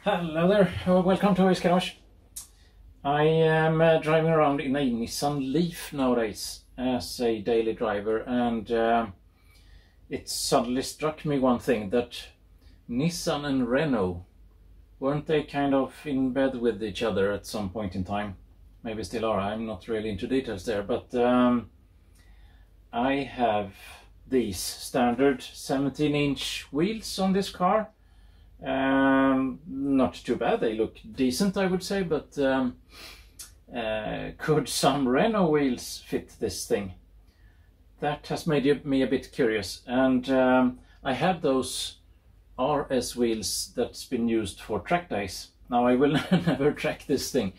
Hello there, welcome to his garage. I am driving around in a Nissan Leaf nowadays as a daily driver, and it suddenly struck me one thing, that Nissan and Renault, weren't they kind of in bed with each other at some point in time? Maybe still are, I'm not really into details there, but I have these standard 17-inch wheels on this car. Not too bad, they look decent, I would say, but could some Renault wheels fit this thing? That has made me a bit curious, and I have those RS wheels that's been used for track days. Now I will never track this thing,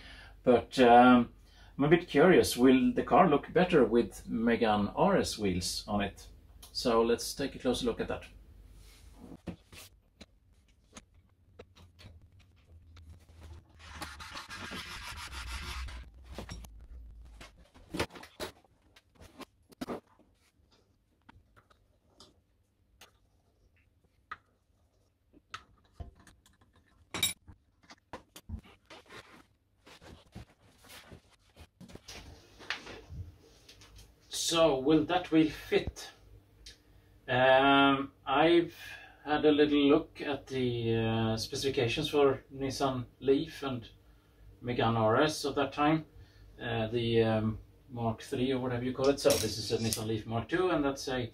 but I'm a bit curious, will the car look better with Megane RS wheels on it? So let's take a closer look at that. So, will that wheel fit? I've had a little look at the specifications for Nissan Leaf and Megane RS of that time, the Mark III or whatever you call it. So this is a Nissan Leaf Mark II, and that's a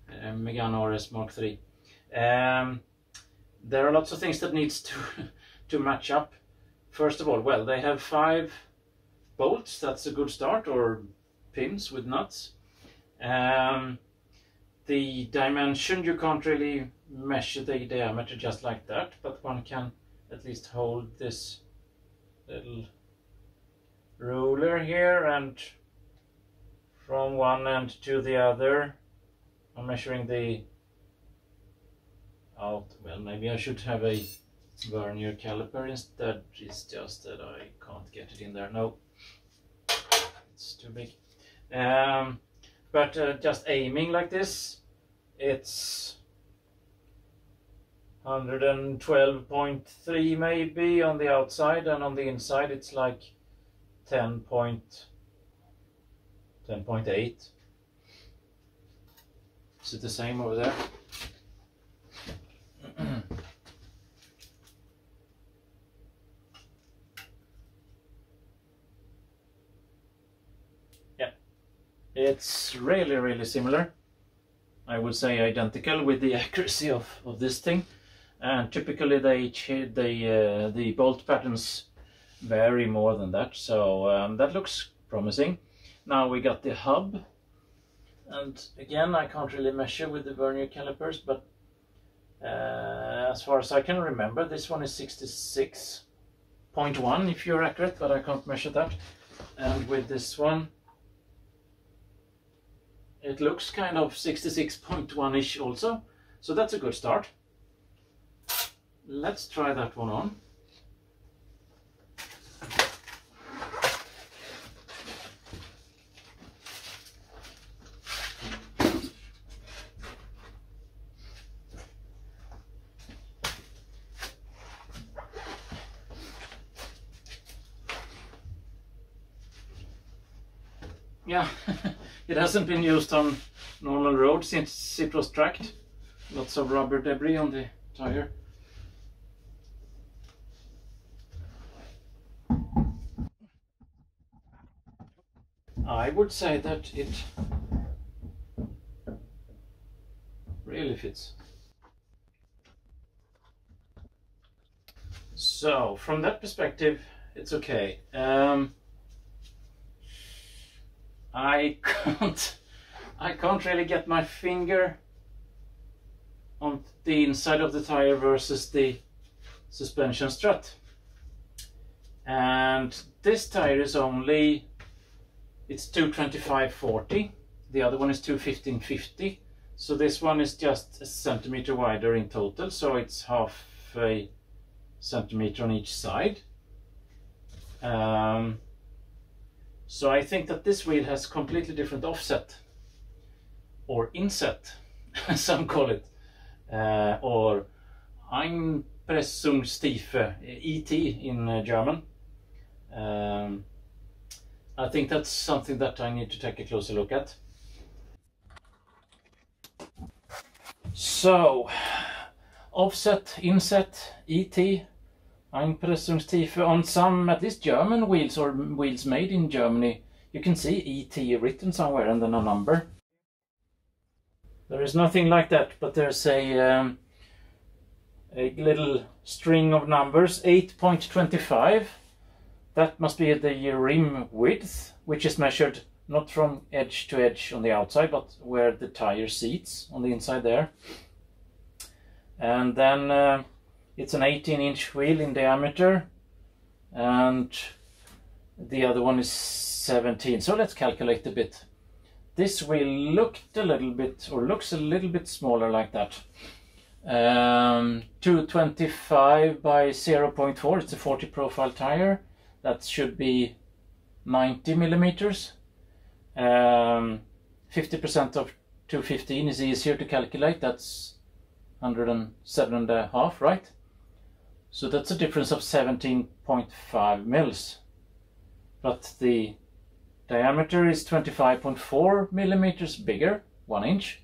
Megane RS Mark III. There are lots of things that needs to match up. First of all, well, they have 5 bolts. That's a good start, or pins with nuts. The dimension, you can't really measure the diameter just like that, but one can at least hold this little ruler here, and from one end to the other I'm measuring the out. Well, maybe I should have a vernier caliper instead. It's just that I can't get it in there. No, it's too big. But just aiming like this, it's 112.3 maybe on the outside, and on the inside it's like 10.8. Is it the same over there? It's really similar. I would say identical with the accuracy of this thing, and typically the bolt patterns vary more than that, so that looks promising. Now we got the hub, and again I can't really measure with the vernier calipers, but as far as I can remember, this one is 66.1 if you're accurate, but I can't measure that. And with this one, it looks kind of 66.1-ish also, so that's a good start. Let's try that one on. Yeah, it hasn't been used on normal roads since it was tracked. Lots of rubber debris on the tire. I would say that it really fits. So from that perspective, it's okay. I can't really get my finger on the inside of the tire versus the suspension strut. And this tire is only, it's 225/40, the other one is 215/50, so this one is just a centimeter wider in total, so it's half a centimeter on each side. So I think that this wheel has completely different offset, or inset, some call it, or einpressungstiefe, ET in German. I think that's something that I need to take a closer look at. So, offset, inset, ET, einpressungstiefe. On some, at least German wheels or wheels made in Germany, you can see ET written somewhere and then a number. There is nothing like that, but there's a little string of numbers, 8.25. That must be the rim width, which is measured not from edge to edge on the outside, but where the tire seats on the inside there. And then it's an 18-inch wheel in diameter, and the other one is 17. So let's calculate a bit. This wheel looked a little bit, or looks a little bit smaller like that. 225 by 0.4, it's a 40 profile tire. That should be 90 millimeters. 50% of 215 is easier to calculate. That's 107.5, right? So that's a difference of 17.5 mils. But the diameter is 25.4 millimeters bigger, 1 inch.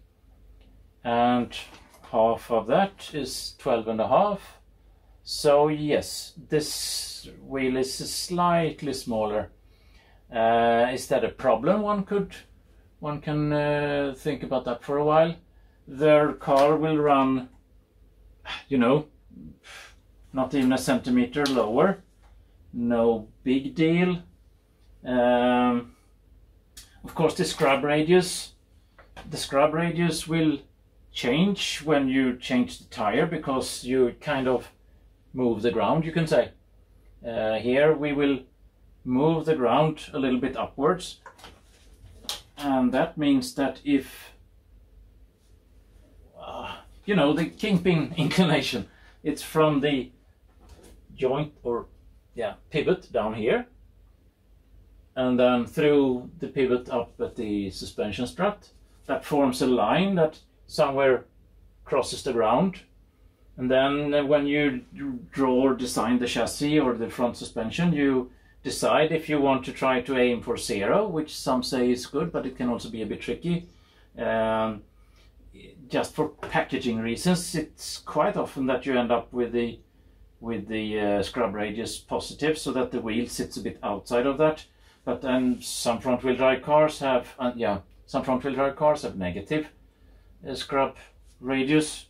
And half of that is 12.5. So yes, this wheel is slightly smaller. Is that a problem? One can think about that for a while. Their car will run, you know, not even a centimeter lower. No big deal. Of course, the scrub radius will change when you change the tire, because you kind of move the ground, you can say. Here we will move the ground a little bit upwards, and that means that if you know, the kingpin inclination, it's from the joint, or pivot down here, and then through the pivot up at the suspension strut, that forms a line that somewhere crosses the ground. And then when you draw or design the chassis or the front suspension, you decide if you want to try to aim for 0, which some say is good, but it can also be a bit tricky. Just for packaging reasons, it's quite often that you end up with the scrub radius positive, so that the wheel sits a bit outside of that. But then some front-wheel drive cars have, negative scrub radius.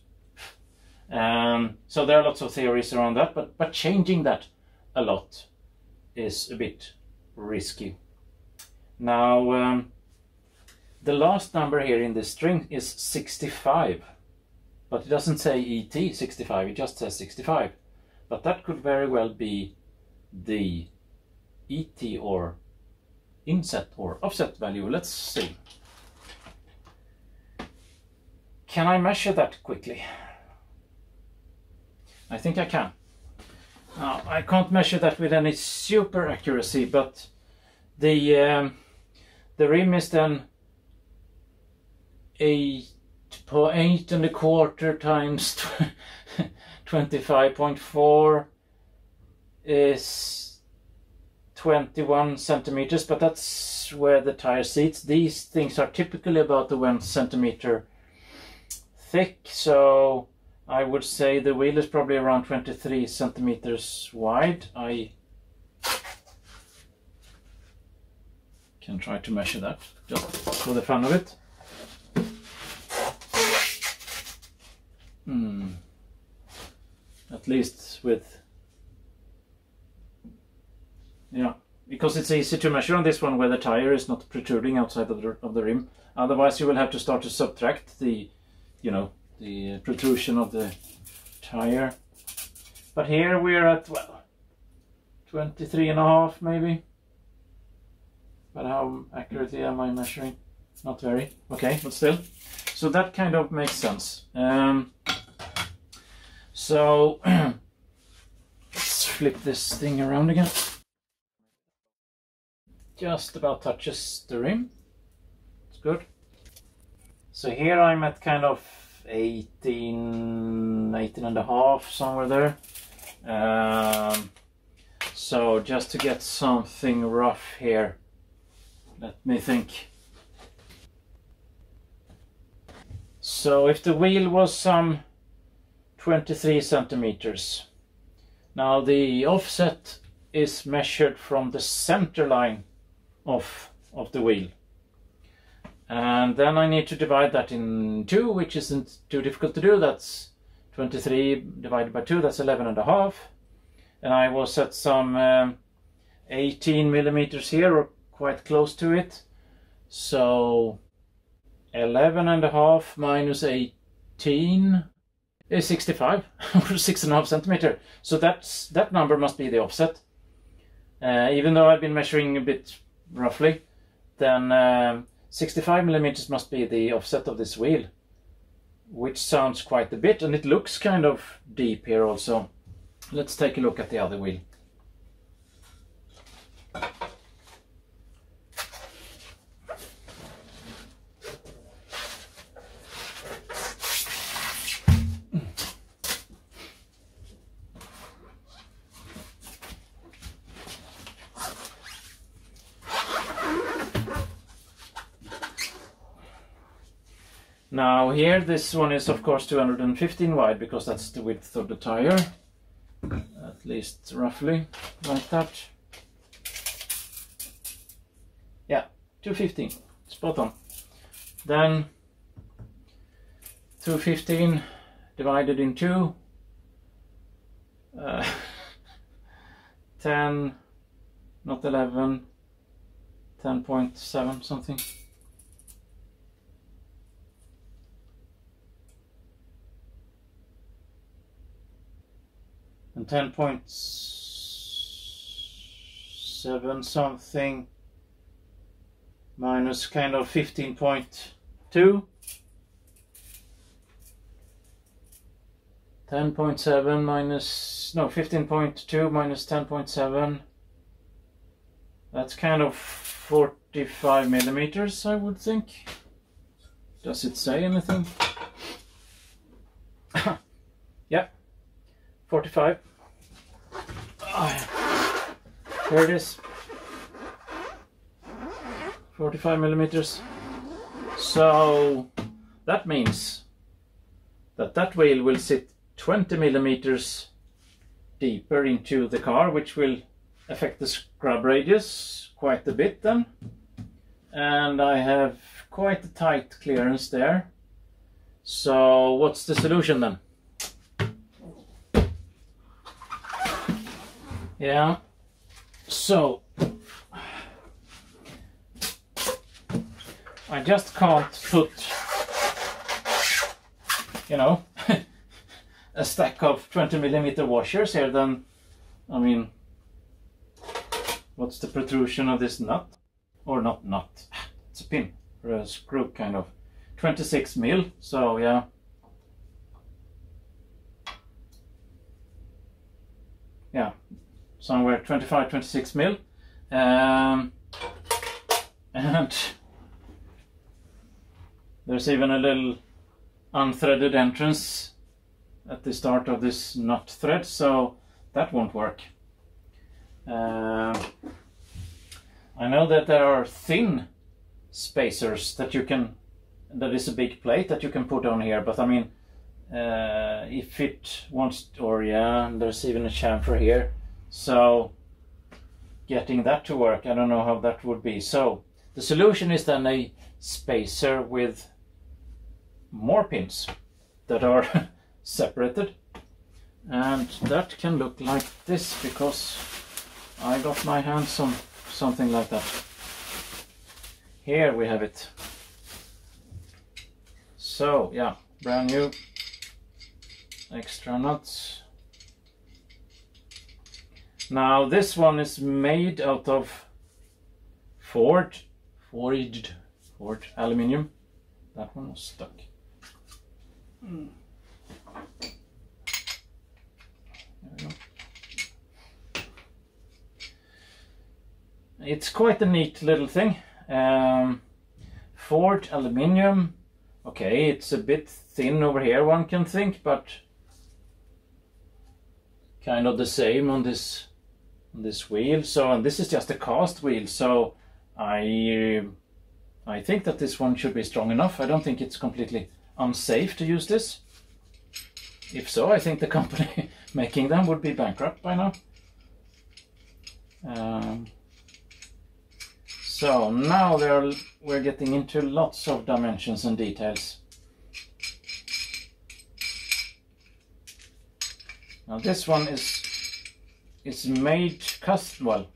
So there are lots of theories around that, but changing that a lot is a bit risky. Now, the last number here in this string is 65, but it doesn't say ET 65, it just says 65. But that could very well be the ET or inset or offset value. Let's see. Can I measure that quickly? I think I can. Now, I can't measure that with any super accuracy, but the rim is then 8.25 times 25.4 is 21 centimeters, but that's where the tire seats. These things are typically about 1 centimeter thick, so I would say the wheel is probably around 23 centimeters wide. I can try to measure that just for the fun of it. At least with, because it's easy to measure on this one where the tire is not protruding outside of the rim. Otherwise you will have to start to subtract the protrusion of the tire. But here we're at, well, 23.5 maybe. But how accurately am I measuring? Not very. Okay, but still. So that kind of makes sense. So let's flip this thing around again. Just about touches the rim. It's good. So here I'm at kind of 18 and a half, somewhere there. So just to get something rough here, let me think. So if the wheel was some 23 centimeters, now the offset is measured from the center line of the wheel. And then I need to divide that in 2, which isn't too difficult to do. That's 23 divided by 2, that's 11 and a half. And I was at some 18 millimeters here, or quite close to it. So 11 and a half minus 18 is 65, or 6.5 centimeter. So that number must be the offset. Even though I've been measuring a bit roughly, then 65 millimeters must be the offset of this wheel, which sounds quite a bit, and it looks kind of deep here also. Let's take a look at the other wheel. Now here, this one is of course 215 wide, because that's the width of the tire, at least roughly like that. Yeah, 215, spot on. Then 215 divided in 2, 10, not 11, 10.7 something. And 10.7 something minus kind of 15.2. 10.7 minus, no, 15.2 minus 10.7. That's kind of 45 millimeters, I would think. Does it say anything? Yeah, 45. Here it is. 45 millimeters. So that means that that wheel will sit 20 millimeters deeper into the car, which will affect the scrub radius quite a bit then. And I have quite a tight clearance there. So what's the solution then? Yeah, so I just can't put, you know, a stack of 20 millimeter washers here. Then, I mean, what's the protrusion of this nut? Or not nut, it's a pin or a screw kind of. 26 mil, so yeah. Yeah, somewhere 25, 26 mil. And there's even a little unthreaded entrance at the start of this nut thread, so that won't work. I know that there are thin spacers that you can, that is a big plate that you can put on here, but I mean, if it wants, or yeah, there's even a chamfer here, so getting that to work, I don't know how that would be. So the solution is then a spacer with more pins that are separated, and that can look like this, because I got my hands on something like that. Here we have it. So yeah, brand new, extra nuts. Now this one is made out of forged aluminium. That one was stuck. There we go. It's quite a neat little thing. Forged aluminium, Okay, it's a bit thin over here, one can think, but kind of the same on this wheel. So, and this is just a cast wheel, so I think that this one should be strong enough. I don't think it's completely unsafe to use this. If so, I think the company making them would be bankrupt by now. So now we're getting into lots of dimensions and details. Now this one is made custom. Well,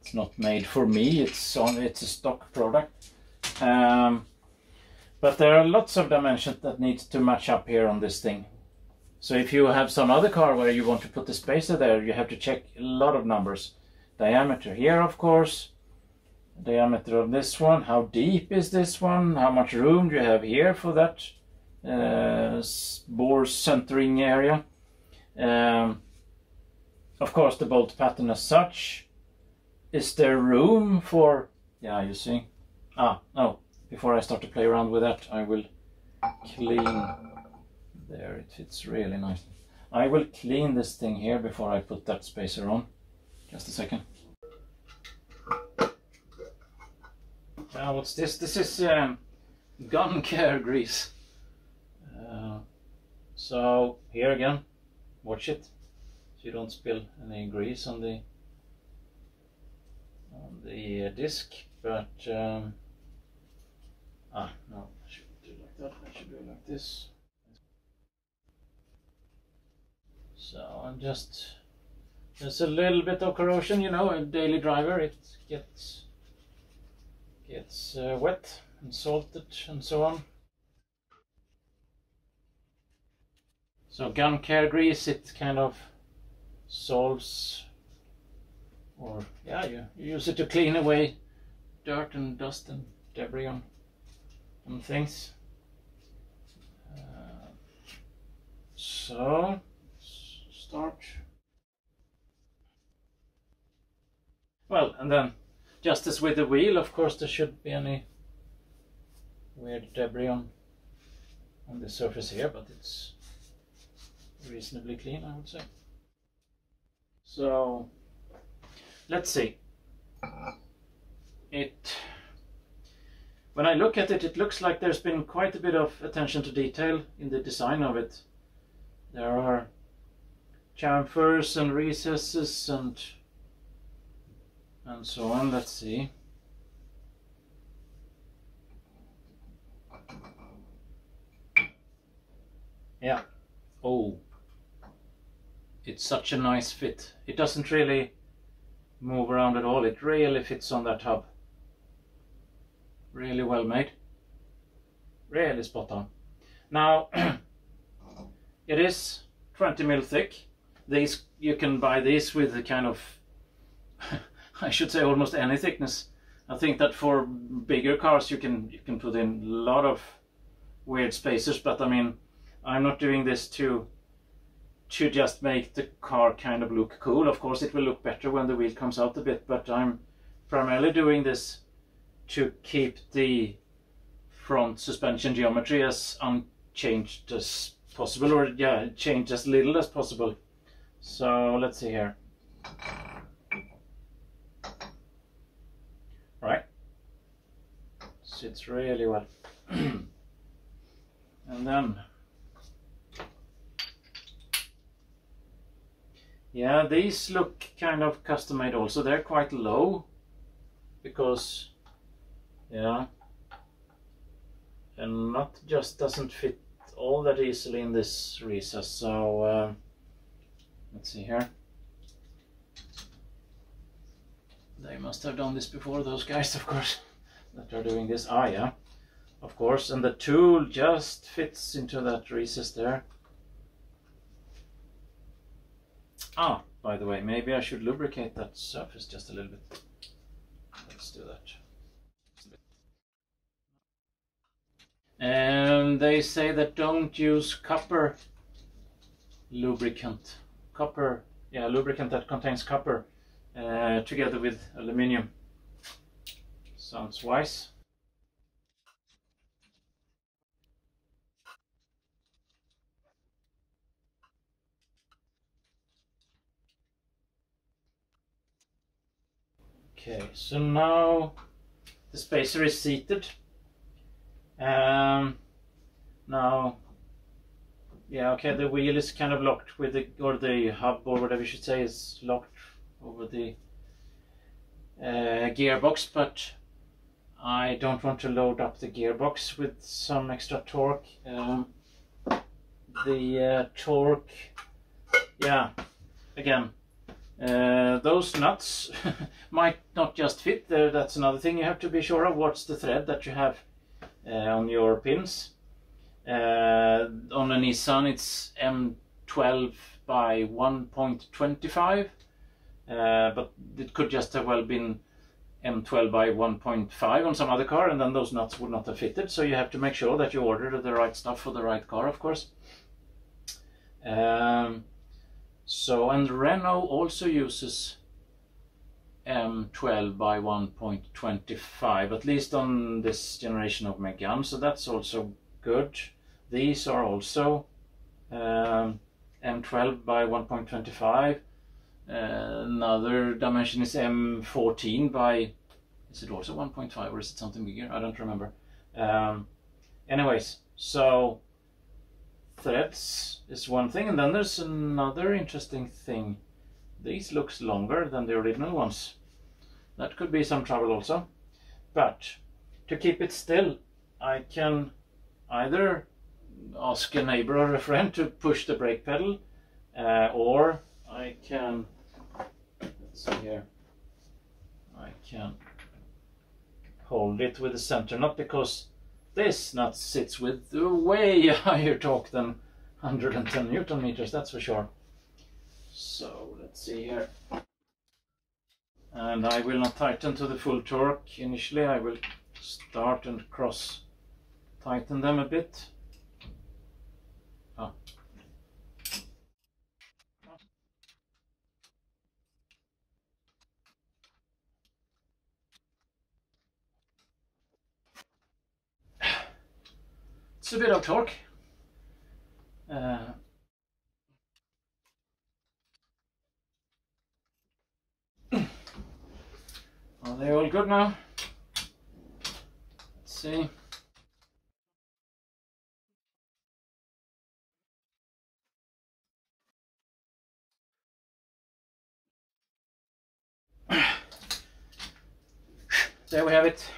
it's not made for me. It's a stock product. But there are lots of dimensions that need to match up here on this thing. So if you have some other car where you want to put the spacer there, you have to check a lot of numbers. Diameter here, of course. Diameter of this one. How deep is this one? How much room do you have here for that bore centering area? Of course, the bolt pattern as such. Is there room for... Yeah, you see. No. Before I start to play around with that, I will clean... There, it fits really nicely. I will clean this thing here before I put that spacer on. Just a second. Now, what's this? This is gun care grease. So here again, watch it, so you don't spill any grease on the disc. But no, I shouldn't do it like that. I should do it like this. So I'm just, there's a little bit of corrosion, you know, a daily driver, it gets wet and salted and so on. So gun care grease, it kind of solves, or yeah, you use it to clean away dirt and dust and debris on things. So start. Well, and then just as with the wheel, of course, there shouldn't be any weird debris on the surface here, but it's reasonably clean, I would say. So let's see. When I look at it, it looks like there's been quite a bit of attention to detail in the design of it. There are chamfers and recesses and so on. Let's see. Yeah. Oh, it's such a nice fit. It doesn't really move around at all. It really fits on that hub. Really well made. Really spot on. Now, it is 20 mil thick. These, you can buy these with a kind of, I should say, almost any thickness. I think that for bigger cars you can put in a lot of weird spacers, but I mean, I'm not doing this to just make the car kind of look cool. Of course it will look better when the wheel comes out a bit, but I'm primarily doing this to keep the front suspension geometry as unchanged as possible, or yeah, change as little as possible. So let's see here. Right, sits really well. And then, yeah, these look kind of custom made also. They're quite low because, yeah, and not just doesn't fit all that easily in this recess. So let's see here. They must have done this before, those guys, of course, that are doing this. Ah, yeah, of course. And the tool just fits into that recess there. Ah, by the way, maybe I should lubricate that surface just a little bit. Let's do that. And they say that don't use copper lubricant. Copper, yeah, lubricant that contains copper together with aluminium. Sounds wise. Okay, so now the spacer is seated. Now, yeah, okay, the wheel is kind of locked with the, or the hub or whatever you should say is locked over the gearbox, but I don't want to load up the gearbox with some extra torque. The torque, yeah, again, those nuts might not just fit there. That's another thing you have to be sure of. What's the thread that you have on your pins? On a Nissan it's M12 by 1.25, but it could just have well been M12 by 1.5 on some other car, and then those nuts would not have fitted. So you have to make sure that you order the right stuff for the right car, of course. And Renault also uses M12 by 1.25, at least on this generation of Megane, so that's also good. These are also M12 by 1.25. Another dimension is M14 by, is it also 1.5 or is it something bigger? I don't remember. Anyways, so threads is one thing, and then there's another interesting thing. These looks longer than the original ones. That could be some trouble also. But to keep it still, I can either ask a neighbor or a friend to push the brake pedal, or I can, let's see here, I can hold it with the center nut, because this nut sits with way higher torque than 110 Newton meters, that's for sure. So let's see here. And I will not tighten to the full torque initially. I will start and cross tighten them a bit. Ah. It's a bit of torque. Are they all good now? Let's see. There we have it.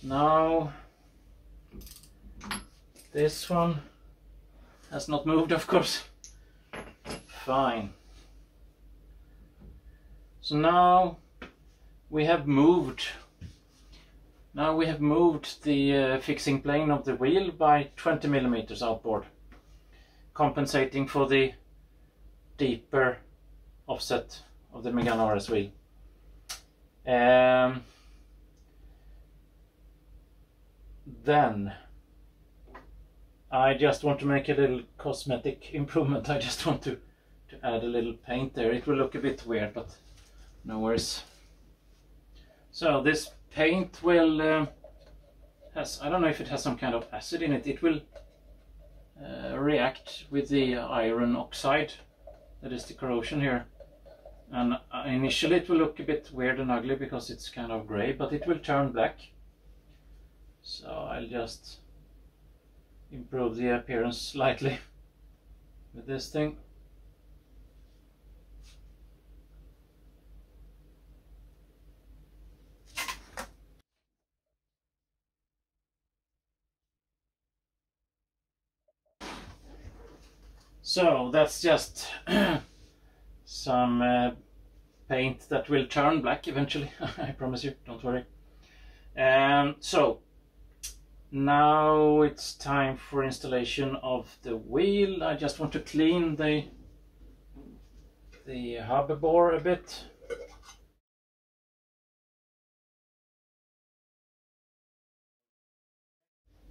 Now this one has not moved, of course. Fine. So now we have moved. Now we have moved the fixing plane of the wheel by 20 millimeters outboard, compensating for the deeper offset of the Megane RS wheel. Then I just want to make a little cosmetic improvement. I just want to add a little paint there. It will look a bit weird, but no worries. So this paint will I don't know if it has some kind of acid in it. It will react with the iron oxide, that is the corrosion here, and initially it will look a bit weird and ugly because it's kind of gray, but it will turn black. So I'll just improve the appearance slightly with this thing. So that's just some paint that will turn black eventually. I promise you, don't worry. So now it's time for installation of the wheel. I just want to clean the hub bore a bit.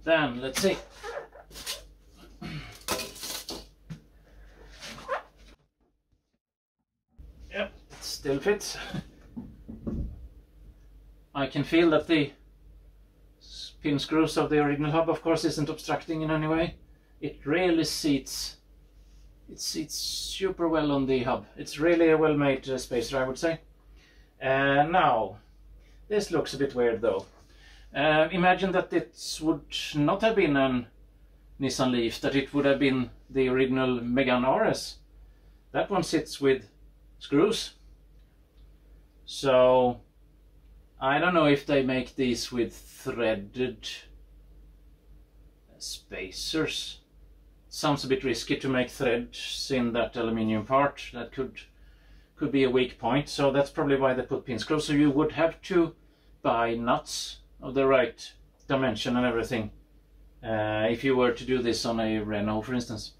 Then let's see. Yep, it still fits. I can feel that the pin screws of the original hub, of course, isn't obstructing in any way. It really seats it's super well on the hub. It's really a well-made spacer, I would say. Now, this looks a bit weird though. Imagine that it would not have been an Nissan Leaf, that it would have been the original Megane RS. That one sits with screws. So I don't know if they make these with threaded spacers. Sounds a bit risky to make threads in that aluminium part. That could be a weak point, so that's probably why they put pin screws. So you would have to buy nuts of the right dimension and everything if you were to do this on a Renault, for instance.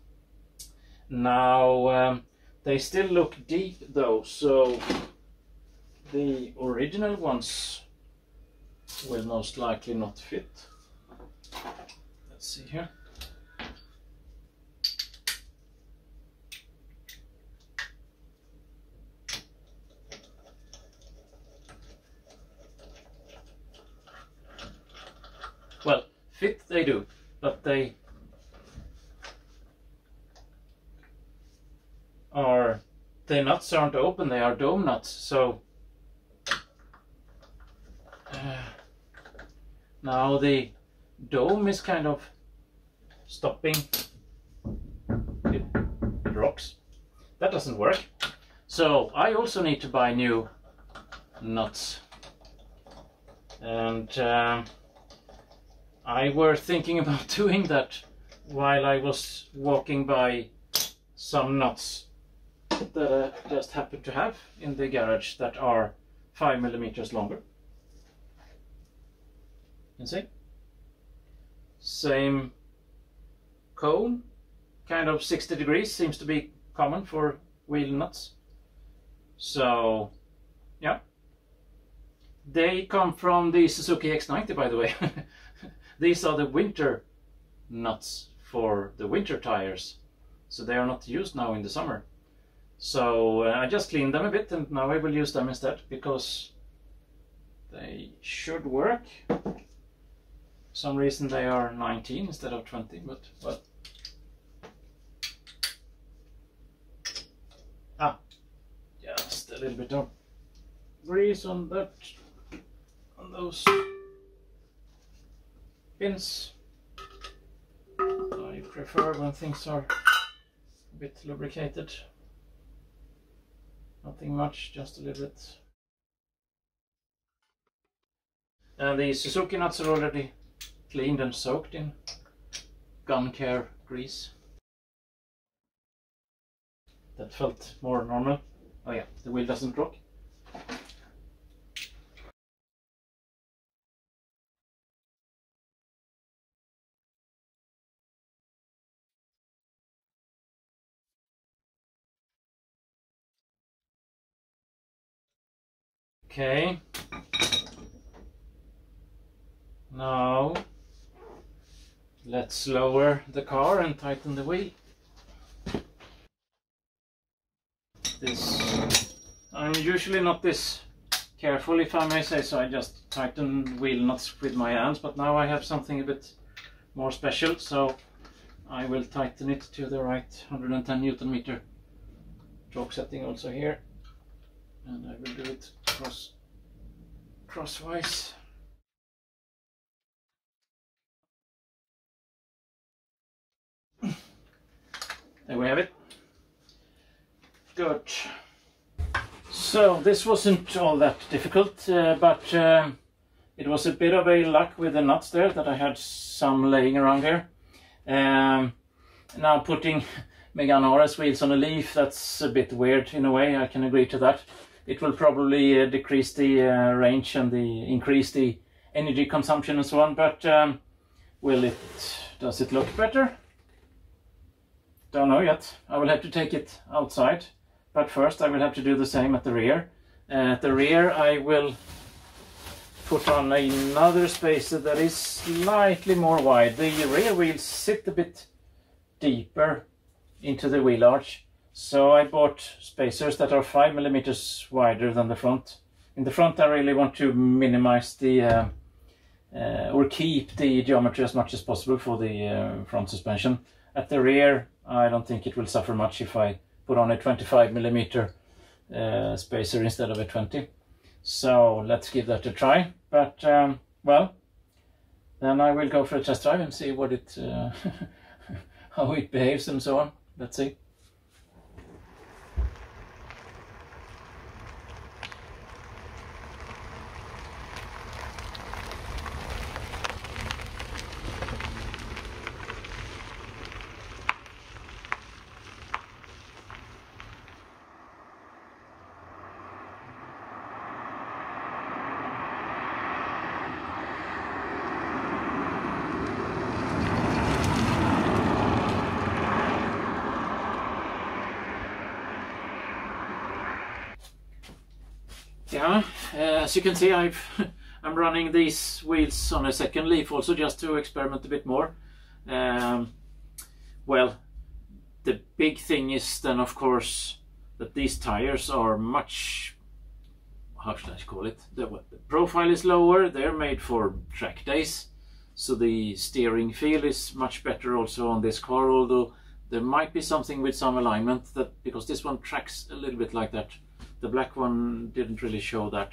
Now they still look deep though, so the original ones will most likely not fit. Let's see here. Well, fit they do, but the nuts aren't open, they are dome nuts, so now the dome is kind of stopping, it rocks. That doesn't work, so I also need to buy new nuts. And I were thinking about doing that while I was walking by some nuts that I just happened to have in the garage that are 5 millimeters longer. You can see? Same cone, kind of 60 degrees, seems to be common for wheel nuts. So, yeah. They come from the Suzuki X90, by the way. These are the winter nuts for the winter tires, so they are not used now in the summer. So I just cleaned them a bit, and now I will use them instead, because they should work. For some reason they are 19 instead of 20, but well. Just a little bit of grease on that, on those pins. I prefer when things are a bit lubricated. Nothing much, just a little bit. And the Suzuki nuts are already cleaned and soaked in gun care grease. That felt more normal. Oh yeah, the wheel doesn't rock. Okay, now let's lower the car and tighten the wheel. I'm usually not this careful, if I may say so. I just tighten wheel nuts with my hands, but now I have something a bit more special, so I will tighten it to the right 110 Newton meter torque setting also here. And I will do it crosswise. There we have it. Good. So this wasn't all that difficult, but it was a bit of a luck with the nuts there, that I had some laying around here. Now putting Megane RS wheels on a Leaf, that's a bit weird in a way, I can agree to that. It will probably decrease the range and increase the energy consumption and so on, but does it look better? Don't know yet. I will have to take it outside, but first I will have to do the same at the rear. At the rear I will put on another spacer that is slightly more wide. The rear wheels sit a bit deeper into the wheel arch, so I bought spacers that are 5 millimeters wider than the front. In the front I really want to minimize the or keep the geometry as much as possible for the front suspension. At the rear I don't think it will suffer much if I put on a 25mm spacer instead of a 20. So let's give that a try. But well, then I will go for a test drive and see what it how it behaves and so on. Let's see. Yeah, as you can see, I'm running these wheels on a second Leaf also, just to experiment a bit more. Well, the big thing is then, of course, that these tires are much, how should I call it? The profile is lower, they're made for track days, so the steering feel is much better also on this car, although there might be something with some alignment, that because this one tracks a little bit like that. The black one didn't really show that.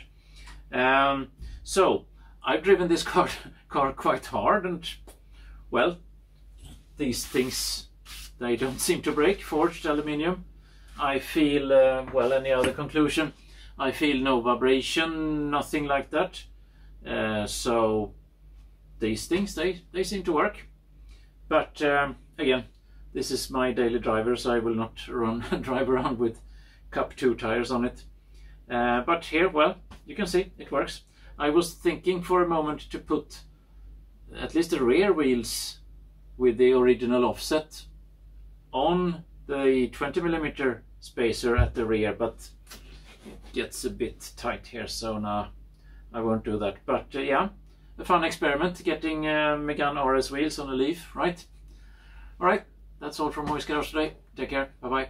So I've driven this car quite hard, and well, these things, they don't seem to break. Forged aluminium. I feel, well, any other conclusion? I feel no vibration, nothing like that. So these things, they seem to work. But again, this is my daily driver, so I will not drive around with Cup 2 tires on it. But here, well, you can see it works. I was thinking for a moment to put at least the rear wheels with the original offset on the 20mm spacer at the rear, but it gets a bit tight here, so now I won't do that. But yeah, a fun experiment getting Megane RS wheels on a Leaf, right? Alright, that's all from Voice Garage today. Take care, bye bye.